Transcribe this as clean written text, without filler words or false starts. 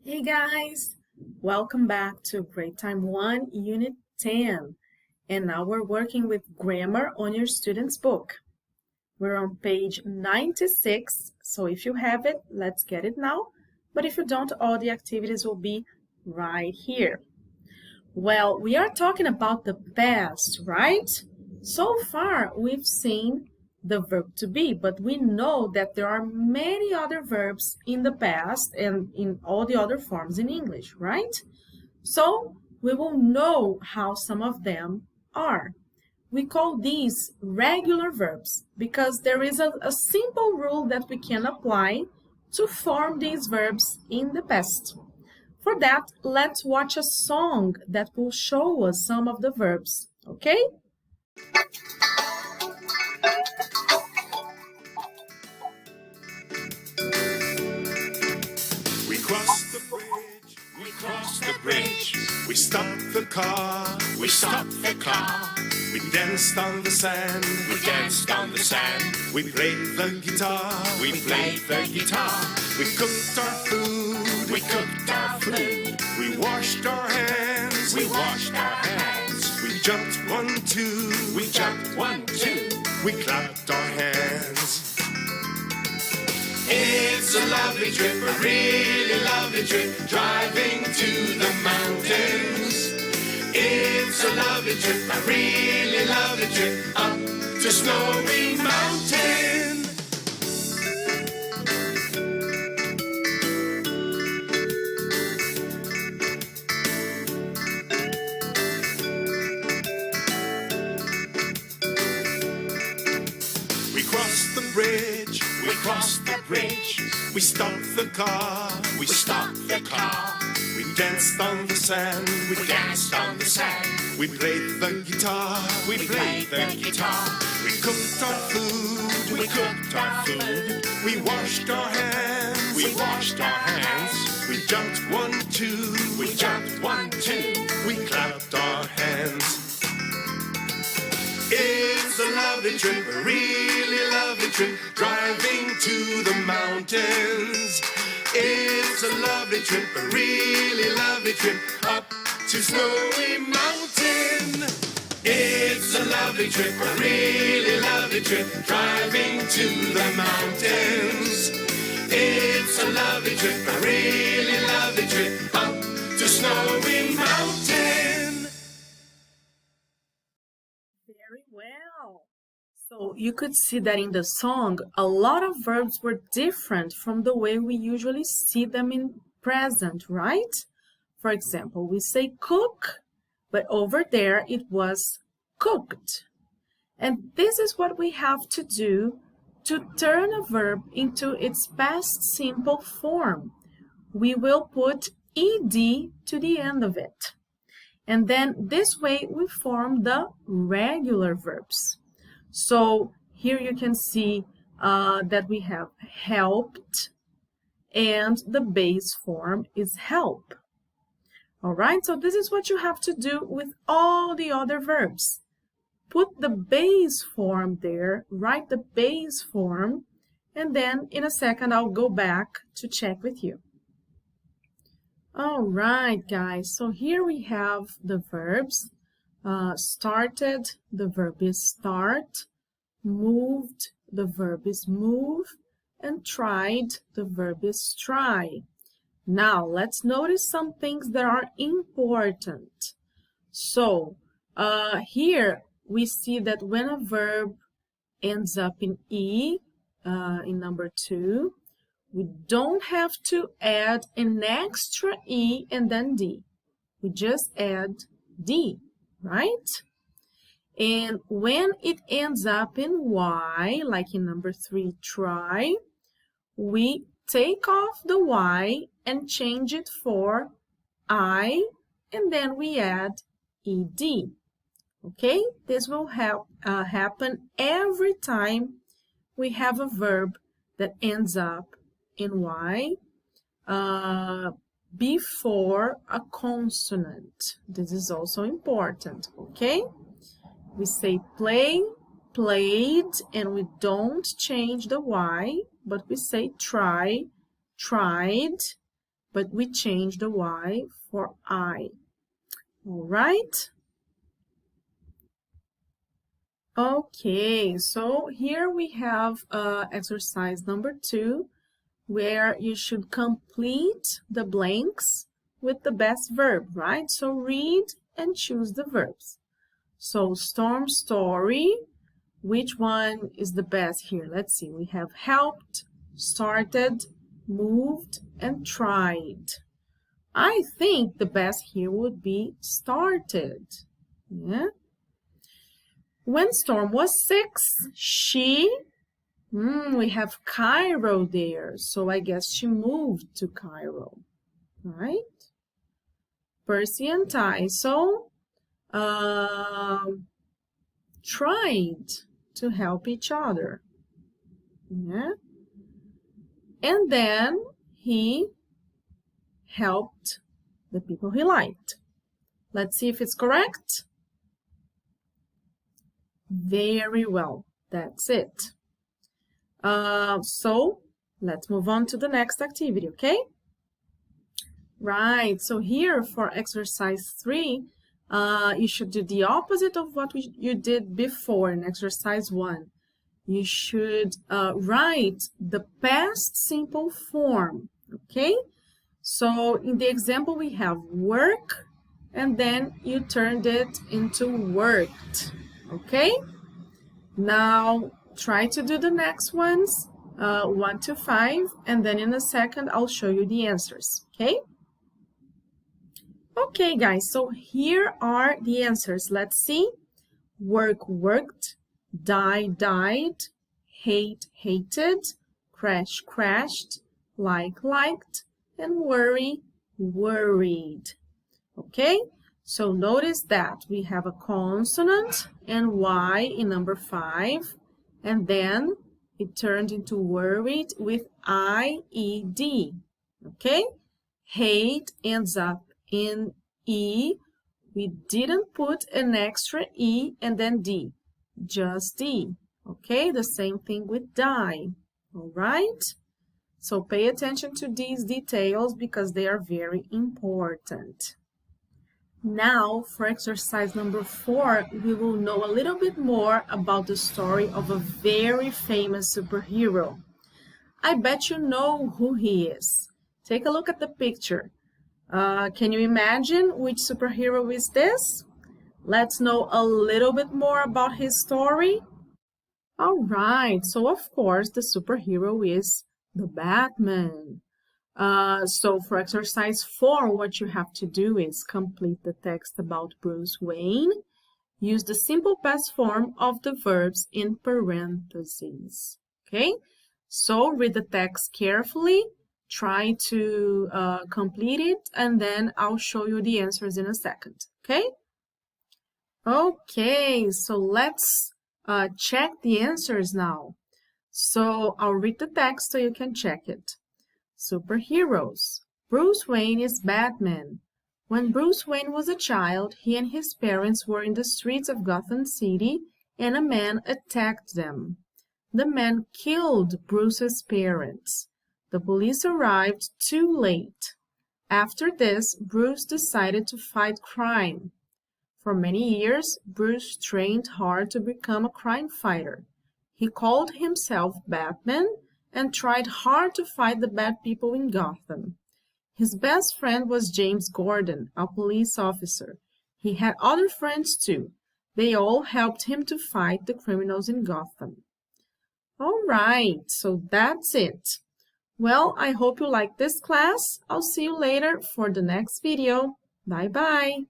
Hey guys, welcome back to Grade Time 1, Unit 10. And now we're working with grammar on your student's book. We're on page 96, so if you have it, let's get it now. But if you don't, all the activities will be right here. Well, we are talking about the past, right? So far, we've seen the verb to be, but we know that there are many other verbs in the past and in all the other forms in English, right? So we will know how some of them are. We call these regular verbs because there is a simple rule that we can apply to form these verbs in the past. For that, let's watch a song that will show us some of the verbs, okay? We crossed the bridge, we crossed the bridge. We stopped the car, we stopped the car. We danced on the sand, we danced on the sand. We played the guitar, we played the guitar. We cooked our food, we cooked our food. We washed our hands, we washed our hands. We jumped 1, 2, we jumped 1, 2. We clapped our hands. It's a lovely trip, a really lovely trip, driving to the mountains. It's a lovely trip, a really lovely trip, up to Snowy Mountain. We crossed the bridge, we crossed the bridge. We stopped the car, we stopped the car. We danced on the sand, we danced on the sand. We played the guitar, we played the guitar. We cooked our food, we cooked our food. We washed our hands, we washed our hands. We jumped 1, 2, we jumped 1, 2. We clapped our hands. It's a lovely trip, a really lovely trip, driving to the mountains. It's a lovely trip, a really lovely trip, up to Snowy Mountain. It's a lovely trip, a really lovely trip, driving to the mountains. It's a lovely trip, a really lovely trip, up to Snowy Mountain. Very well. So you could see that in the song, a lot of verbs were different from the way we usually see them in present, right? For example, we say cook, but over there it was cooked. And this is what we have to do to turn a verb into its past simple form. We will put ed to the end of it. And then this way we form the regular verbs. So here you can see that we have helped and the base form is help. All right, so this is what you have to do with all the other verbs. Put the base form there, write the base form, and then in a second I'll go back to check with you. All right, guys, so here we have the verbs. Started, the verb is start. Moved, the verb is move. And tried, the verb is try. Now, let's notice some things that are important. So, here we see that when a verb ends up in E, in number 2, we don't have to add an extra E and then D. We just add D, right? And when it ends up in Y, like in number 3, try, we take off the Y and change it for I, and then we add ED. Okay? This will happen every time we have a verb that ends up in Y before a consonant. This is also important, okay? We say play, played, and we don't change the Y, but we say try, tried, but we change the Y for I. All right? Okay, so here we have exercise number 2, where you should complete the blanks with the best verb, right? So read and choose the verbs. So storm, story, which one is the best here? Let's see, we have helped, started, moved, and tried. I think the best here would be started. Yeah. When Storm was 6, we have Cairo there, so I guess she moved to Cairo, right? Percy and Tyson tried to help each other. Yeah. And then he helped the people he liked. Let's see if it's correct. Very well, that's it. So let's move on to the next activity, okay? Right, so here for exercise 3, you should do the opposite of what you did before in exercise 1. You should write the past simple form, okay? So in the example we have work, and then you turned it into worked, okay? Now try to do the next ones, 1 to 5, and then in a second I'll show you the answers, okay? Okay guys, so here are the answers. Let's see. Work, worked, die, died, hate, hated, crash, crashed, like, liked, and worry, worried. Okay, so notice that we have a consonant and Y in number 5, and then it turned into worried with I-E-D. Okay, hate ends up in E. We didn't put an extra E and then D, just D. Okay, the same thing with die. All right, so pay attention to these details because they are very important. Now, for exercise number 4, we will know a little bit more about the story of a very famous superhero. I bet you know who he is. Take a look at the picture. Can you imagine which superhero is this? Let's know a little bit more about his story. All right, so of course the superhero is the Batman. So for exercise 4, what you have to do is complete the text about Bruce Wayne. Use the simple past form of the verbs in parentheses. Okay, so read the text carefully. Try to complete it, and then I'll show you the answers in a second, okay? Okay, so let's check the answers now. So I'll read the text so you can check it. Superheroes. Bruce Wayne is Batman. When Bruce Wayne was a child, he and his parents were in the streets of Gotham City, and a man attacked them. The man killed Bruce's parents. The police arrived too late. After this, Bruce decided to fight crime. For many years, Bruce trained hard to become a crime fighter. He called himself Batman and tried hard to fight the bad people in Gotham. His best friend was James Gordon, a police officer. He had other friends too. They all helped him to fight the criminals in Gotham. All right, so that's it. Well, I hope you liked this class. I'll see you later for the next video. Bye-bye.